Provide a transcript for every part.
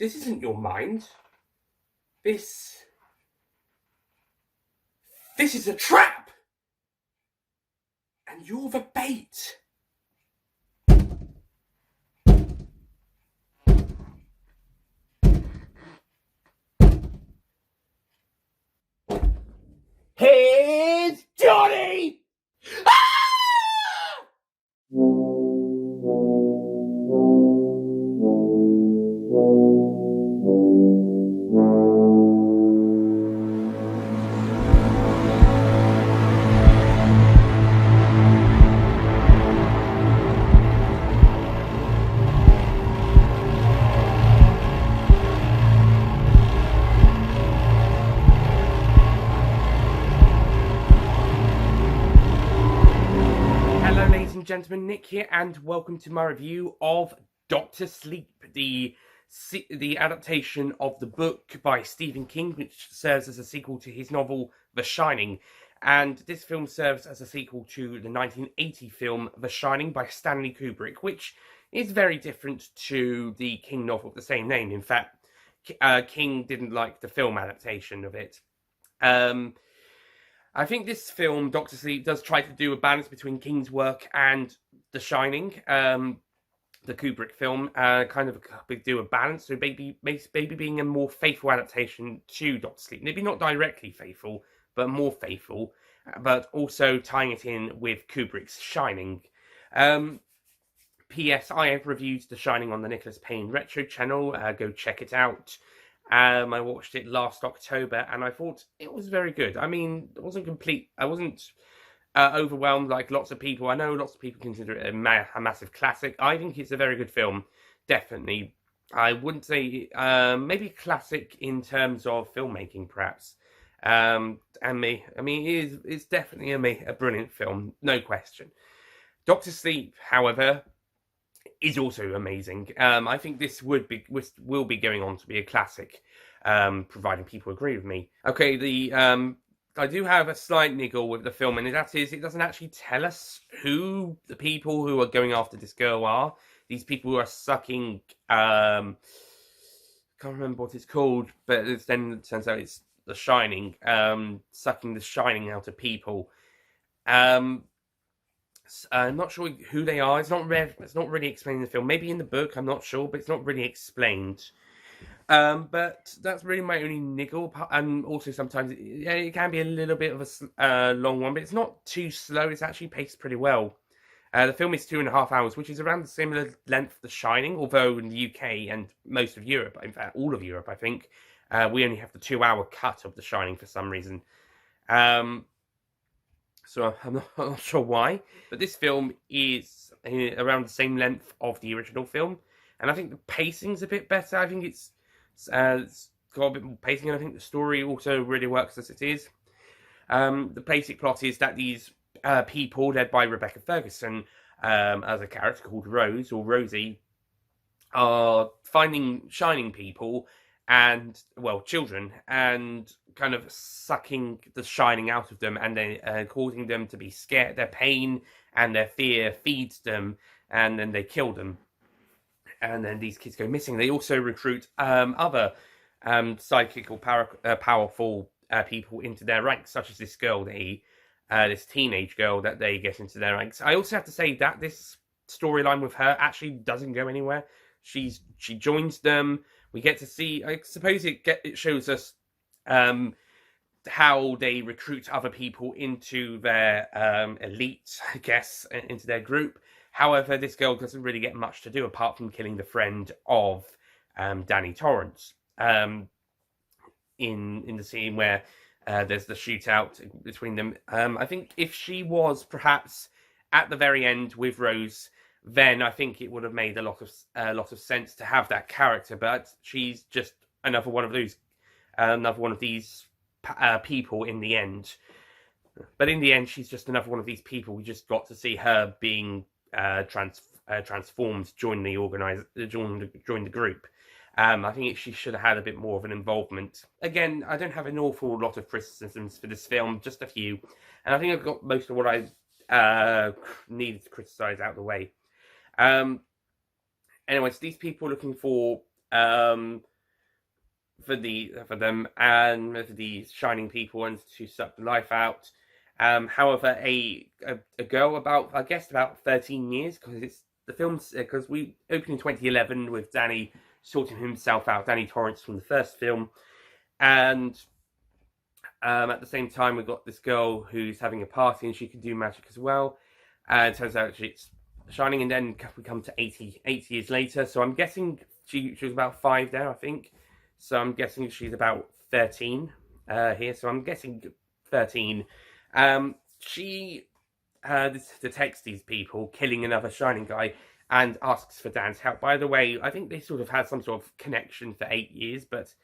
This isn't your mind. This is a trap! And you're the bait! Here's Johnny! Hello ladies and gentlemen, Nick here and welcome to my review of Doctor Sleep, the adaptation of the book by Stephen King, which serves as a sequel to his novel The Shining. And this film serves as a sequel to the 1980 film The Shining by Stanley Kubrick, which is very different to the King novel of the same name. In fact, King didn't like the film adaptation of it. I think this film, Doctor Sleep, does try to do a balance between King's work and The Shining, the Kubrick film, kind of do a balance, so maybe being a more faithful adaptation to Doctor Sleep. Maybe not directly faithful, but more faithful, but also tying it in with Kubrick's Shining. P.S. I have reviewed The Shining on the Nicholas Payne Retro channel. Go check it out. I watched it last October, and I thought it was very good. I mean, it wasn't complete. I wasn't overwhelmed like lots of people. I know lots of people consider it a massive classic. I think it's a very good film, definitely. I wouldn't say maybe classic in terms of filmmaking, perhaps. It's definitely a brilliant film, no question. Doctor Sleep, however, is also amazing. I think this will be going on to be a classic, providing people agree with me. Okay, I do have a slight niggle with the film, and that is it doesn't actually tell us who the people who are going after this girl are. These people who are sucking, can't remember what it's called, but then it turns out it's The Shining, sucking the shining out of people. I'm not sure who they are. It's not really explained in the film. Maybe in the book, I'm not sure, but it's not really explained. But that's really my only niggle. And also sometimes it can be a little bit of a long one, but it's not too slow. It's actually paced pretty well. The film is 2.5 hours, which is around the similar length of The Shining, although in the UK and most of Europe, in fact all of Europe, I think, we only have the 2-hour cut of The Shining for some reason. So I'm not sure why, but this film is around the same length of the original film, and I think the pacing's a bit better. I think it's got a bit more pacing, and I think the story also really works as it is. The basic plot is that these people, led by Rebecca Ferguson, as a character called Rose, or Rosie, are finding shining people and, well, children, and kind of sucking the shining out of them, and then causing them to be scared. Their pain and their fear feeds them, and then they kill them. And then these kids go missing. They also recruit other psychical, powerful people into their ranks, such as this girl, this teenage girl that they get into their ranks. I also have to say that this storyline with her actually doesn't go anywhere. She joins them. We get to see, I suppose it shows us how they recruit other people into their elite, I guess, into their group. However, this girl doesn't really get much to do apart from killing the friend of Danny Torrance in the scene where there's the shootout between them. I think if she was perhaps at the very end with Rose, then I think it would have made a lot of sense to have that character. But she's just another one of these people in the end. But in the end, she's just another one of these people. We just got to see her being transformed, join the group. I think she should have had a bit more of an involvement. Again, I don't have an awful lot of criticisms for this film, just a few, and I think I've got most of what I needed to criticize out of the way. Anyways, these people are looking for um, for them and for the shining people and to suck the life out. However, a girl about, I guess, about 13 years, because it's the film's, because we opened in 2011 with Danny sorting himself out, Danny Torrance from the first film, and at the same time we got this girl who's having a party and she can do magic as well. And it turns out it's shining, and then we come to 80 years later. So I'm guessing she was about 5 there, I think. So I'm guessing she's about 13 here. So I'm guessing 13. She detects these people killing another shining guy and asks for Dan's help. By the way, I think they sort of had some sort of connection for 8 years, but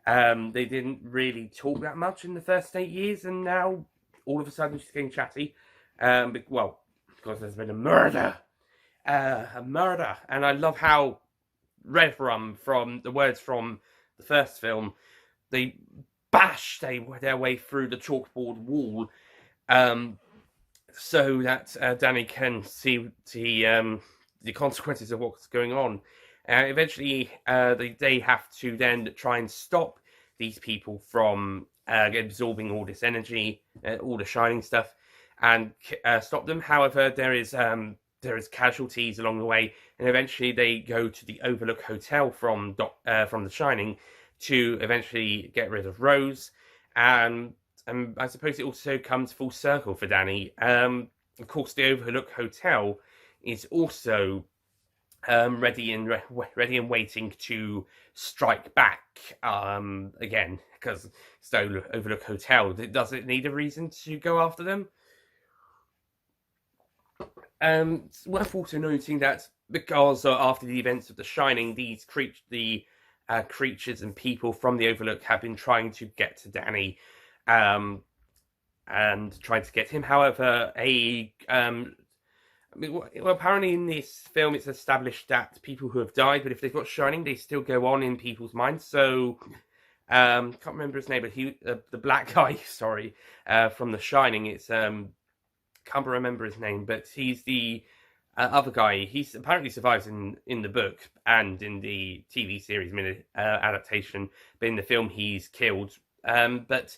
they didn't really talk that much in the first 8 years, and now all of a sudden she's getting chatty. Well, because there's been a murder. And I love how Revram, from the words from the first film, they bash their way through the chalkboard wall, so that Danny can see the consequences of what's going on. Eventually, they have to then try and stop these people from absorbing all this energy, all the shining stuff, and stop them. However, there is casualties along the way, and eventually they go to the Overlook Hotel from The Shining to eventually get rid of Rose. And I suppose it also comes full circle for Danny. Of course, the Overlook Hotel is also ready and waiting to strike back again, because it's the Overlook Hotel. Does it need a reason to go after them? It's worth also noting that because after the events of The Shining, these creatures and people from the Overlook have been trying to get to Danny, and trying to get him. However, apparently in this film it's established that people who have died, but if they've got shining, they still go on in people's minds. So, can't remember his name, but the black guy, sorry, from The Shining. It's can't remember his name, but he's the other guy. He apparently survives in the book and in the TV series adaptation, but in the film he's killed. Because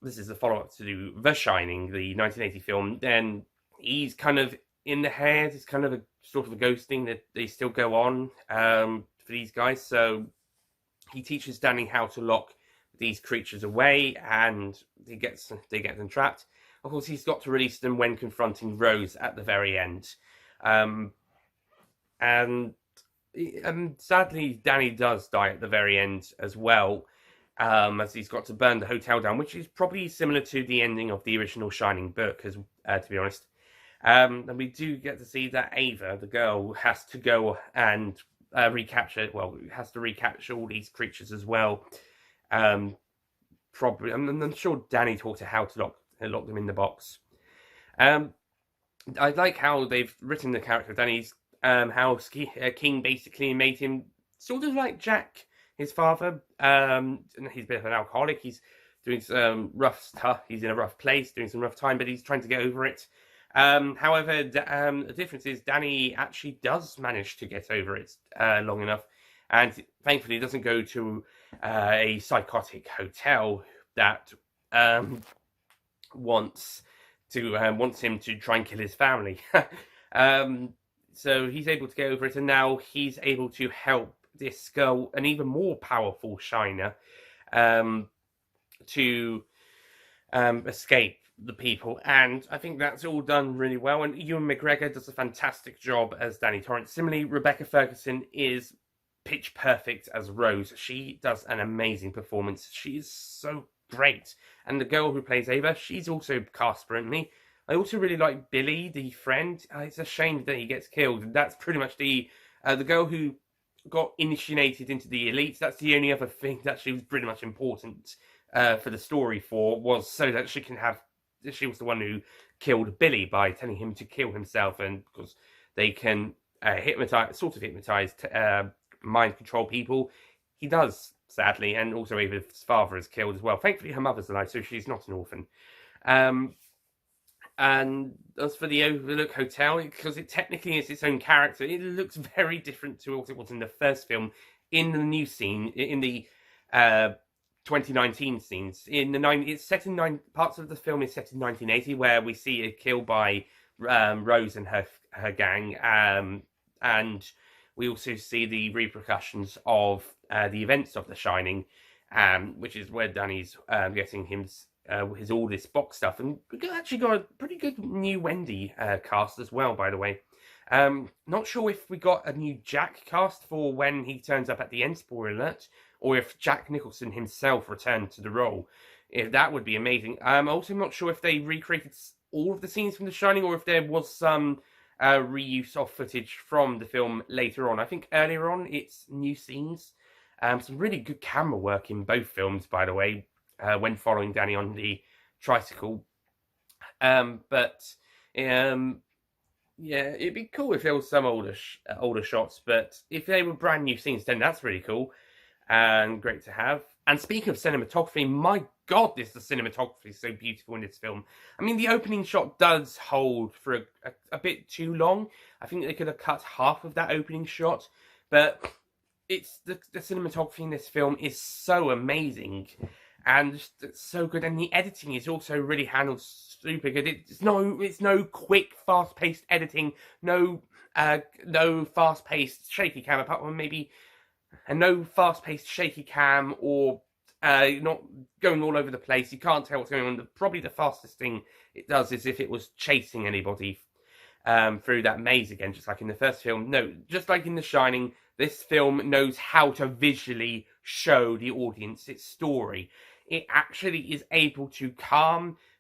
this is the follow-up to The Shining, the 1980 film, then he's kind of in the head. It's kind of a sort of a ghost thing that they still go on for these guys. So he teaches Danny how to lock these creatures away, and they get them trapped. Of course, he's got to release them when confronting Rose at the very end. And sadly, Danny does die at the very end as well, as he's got to burn the hotel down, which is probably similar to the ending of the original Shining book, to be honest. And we do get to see that Ava, the girl, has to go and recapture all these creatures as well. Probably, I'm sure Danny taught her how to lock them in the box. I like how they've written the character of Danny's, how King basically made him sort of like Jack, his father. He's a bit of an alcoholic. He's doing some rough stuff. He's in a rough place, doing some rough time, but he's trying to get over it. However, the difference is Danny actually does manage to get over it long enough, and thankfully doesn't go to a psychotic hotel that wants him to try and kill his family. So he's able to get over it, and now he's able to help this girl, an even more powerful Shiner, to escape the people. And I think that's all done really well, and Ewan McGregor does a fantastic job as Danny Torrance. Similarly, Rebecca Ferguson is pitch perfect as Rose. She does an amazing performance. She's so great. And the girl who plays Ava, she's also cast brilliantly. I also really like Billy, the friend. It's a shame that he gets killed. That's pretty much the girl who got initiated into the elites. That's the only other thing that she was pretty much important for the story was so that she was the one who killed Billy by telling him to kill himself, and because they can hypnotize, mind control people. He does, sadly, and also Ava's father is killed as well. Thankfully, her mother's alive, so she's not an orphan. And as for the Overlook Hotel, because it technically is its own character, it looks very different to what it was in the first film. In the new scene, in the 2019 scenes, it's set in parts of the film is set in 1980, where we see a kill by Rose and her gang, and we also see the repercussions of the events of The Shining, which is where Danny's getting his all this box stuff, and we actually got a pretty good new Wendy cast as well, by the way. Not sure if we got a new Jack cast for when he turns up at the end, spoiler alert, or if Jack Nicholson himself returned to the role. If that would be amazing. I'm also not sure if they recreated all of the scenes from The Shining, or if there was some reuse of footage from the film later on. I think earlier on it's new scenes. Some really good camera work in both films, by the way, when following Danny on the tricycle. Yeah, it'd be cool if there was some older shots, but if they were brand new scenes, then that's really cool and great to have. And speaking of cinematography, my God, the cinematography is so beautiful in this film. I mean, the opening shot does hold for a bit too long. I think they could have cut half of that opening shot, but it's the cinematography in this film is so amazing and just so good, and the editing is also really handled super good. It's no quick, fast-paced editing, no fast-paced shaky cam, apart from maybe, and no fast-paced shaky cam or not going all over the place. You can't tell what's going on. Probably the fastest thing it does is if it was chasing anybody through that maze again, just like in the first film. No, just like in The Shining, this film knows how to visually show the audience its story. It actually is able to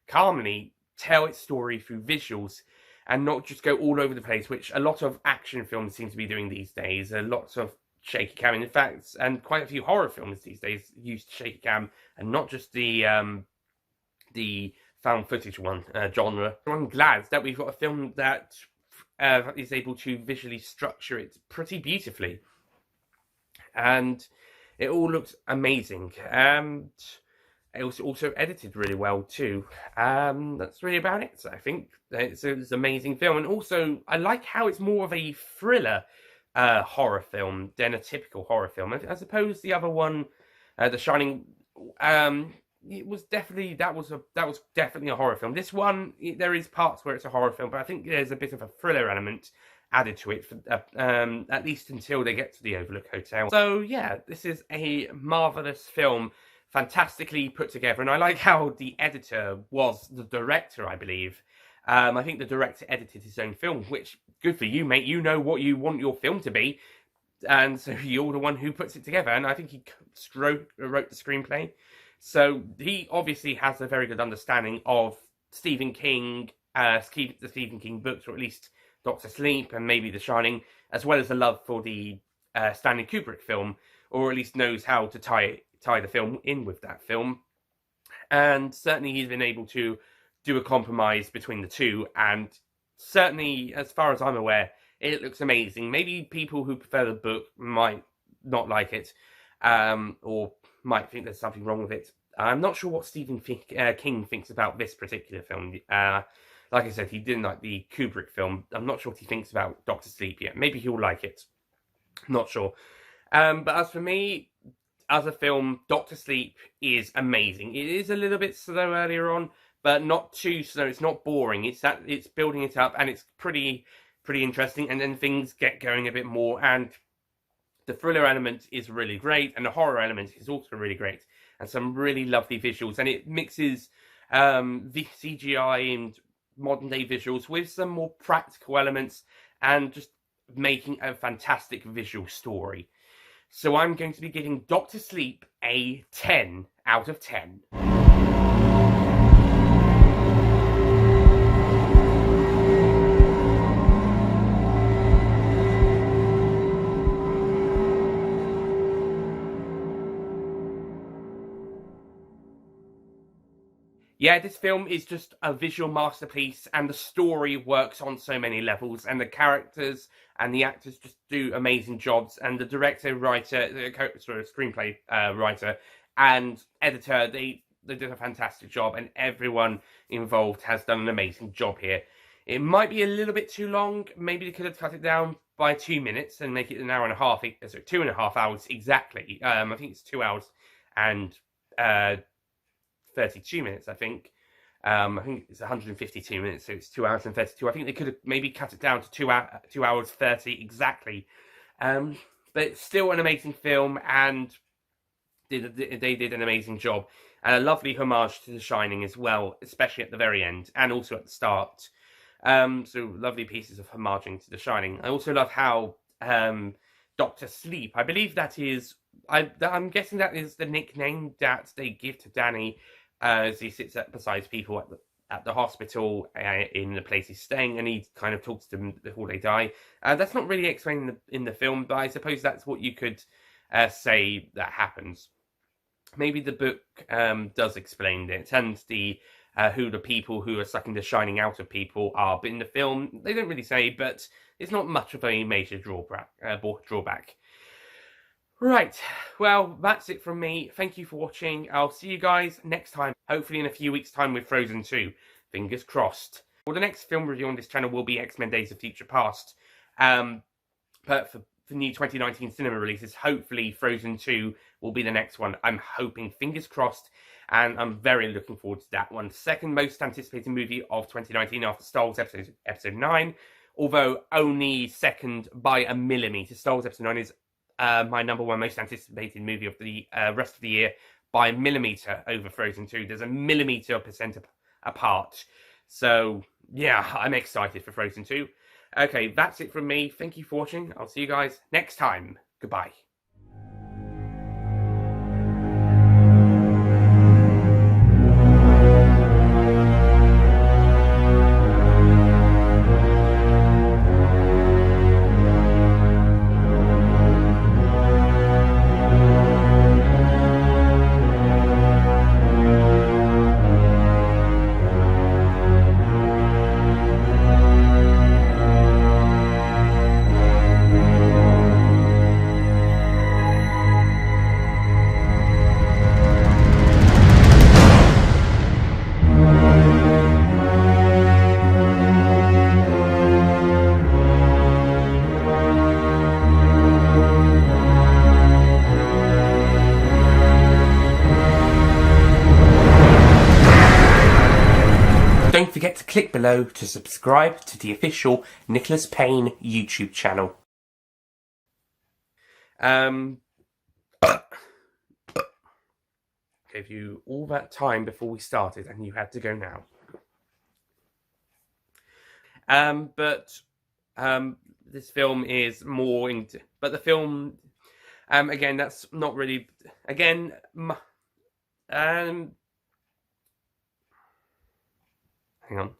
calmly tell its story through visuals and not just go all over the place, which a lot of action films seem to be doing these days. Lots of shaky cam, in fact, and quite a few horror films these days use shaky cam and not just the found footage genre. So I'm glad that we've got a film that is able to visually structure it pretty beautifully, and it all looks amazing. And it was also edited really well too. That's really about it. I think it's an amazing film, and also I like how it's more of a thriller horror film than a typical horror film. I suppose the other one, The Shining, it was definitely that was definitely a horror film. This one, there is parts where it's a horror film, but I think there's a bit of a thriller element added to it, at least until they get to the Overlook Hotel. So yeah, this is a marvelous film, fantastically put together, and I like how the editor was the director, I believe. I think the director edited his own film, which, good for you, mate. You know what you want your film to be, and so you're the one who puts it together, and I think he wrote the screenplay. So he obviously has a very good understanding of Stephen King, the Stephen King books, or at least Doctor Sleep and maybe The Shining, as well as a love for the Stanley Kubrick film, or at least knows how to tie the film in with that film. And certainly he's been able to do a compromise between the two, and certainly, as far as I'm aware, it looks amazing. Maybe people who prefer the book might not like it, or might think there's something wrong with it. I'm not sure what Stephen King thinks about this particular film. Like I said, he didn't like the Kubrick film. I'm not sure what he thinks about Doctor Sleep yet. Maybe he'll like it. Not sure. But as for me, as a film, Doctor Sleep is amazing. It is a little bit slow earlier on, but not too slow. It's not boring. It's building it up, and it's pretty interesting. And then things get going a bit more, and the thriller element is really great, and the horror element is also really great, and some really lovely visuals. And it mixes the CGI and modern day visuals with some more practical elements, and just making a fantastic visual story. So I'm going to be giving Doctor Sleep a 10 out of 10. Yeah, this film is just a visual masterpiece, and the story works on so many levels, and the characters and the actors just do amazing jobs, and the director, writer, screenplay writer and editor, they they did a fantastic job, and everyone involved has done an amazing job here. It might be a little bit too long. Maybe they could have cut it down by 2 minutes and make it an hour and a half. So 2.5 hours exactly. I think it's 2 hours and 32 minutes. I think it's 152 minutes, so it's 2 hours and 32. I think they could have maybe cut it down to 2 hours 30 exactly. But it's still an amazing film, and they did an amazing job. And a lovely homage to The Shining as well, especially at the very end and also at the start. So lovely pieces of homaging to The Shining. I also love how Dr. Sleep, I believe that is, I'm guessing that is the nickname that they give to Danny as he sits beside people at the hospital in the place he's staying, and he kind of talks to them before they die. That's not really explained in the film, but I suppose that's what you could say that happens. Maybe the book does explain it, and who the people who are sucking the shining out of people are. But in the film, they don't really say, but it's not much of a major drawback. Right, well, that's it from me. Thank you for watching. I'll see you guys next time, hopefully in a few weeks' time with Frozen 2. Fingers crossed. Well, the next film review on this channel will be X-Men Days of Future Past. But for new 2019 cinema releases, hopefully Frozen 2 will be the next one. I'm hoping, fingers crossed, and I'm very looking forward to that one. Second most anticipated movie of 2019 after Star Wars Episode 9, although only second by a millimeter. Star Wars Episode 9 is my number one most anticipated movie of the rest of the year by a millimeter over Frozen 2. There's a millimeter percent apart. So, yeah, I'm excited for Frozen 2. Okay, that's it from me. Thank you for watching. I'll see you guys next time. Goodbye. Don't forget to click below to subscribe to the official Nicholas Payne YouTube channel. Gave you all that time before we started, and you had to go now. This film is more into. But the film, again, that's not really. Again, hang on.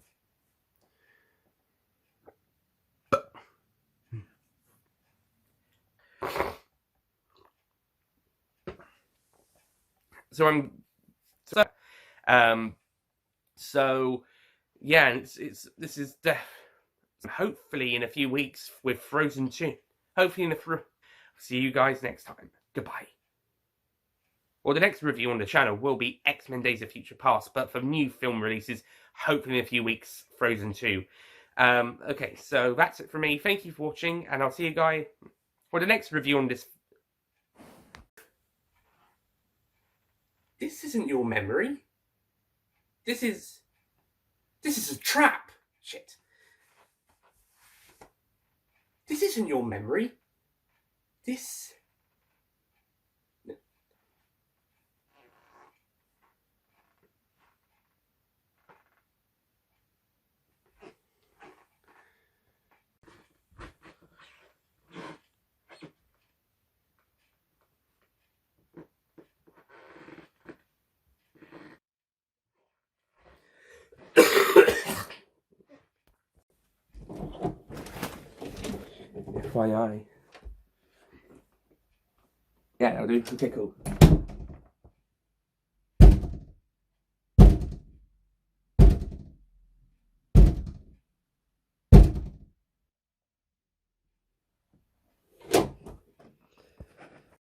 So yeah, this is hopefully in a few weeks with Frozen 2. Hopefully see you guys next time. Goodbye. Well, the next review on the channel will be X-Men Days of Future Past, but for new film releases, hopefully in a few weeks, Frozen 2. Okay, so that's it for me. Thank you for watching, and I'll see you guys for the next review on this. This isn't your memory. This is a trap. Shit. This isn't your memory. This... FYI. Yeah, I'll do. Okay, cool.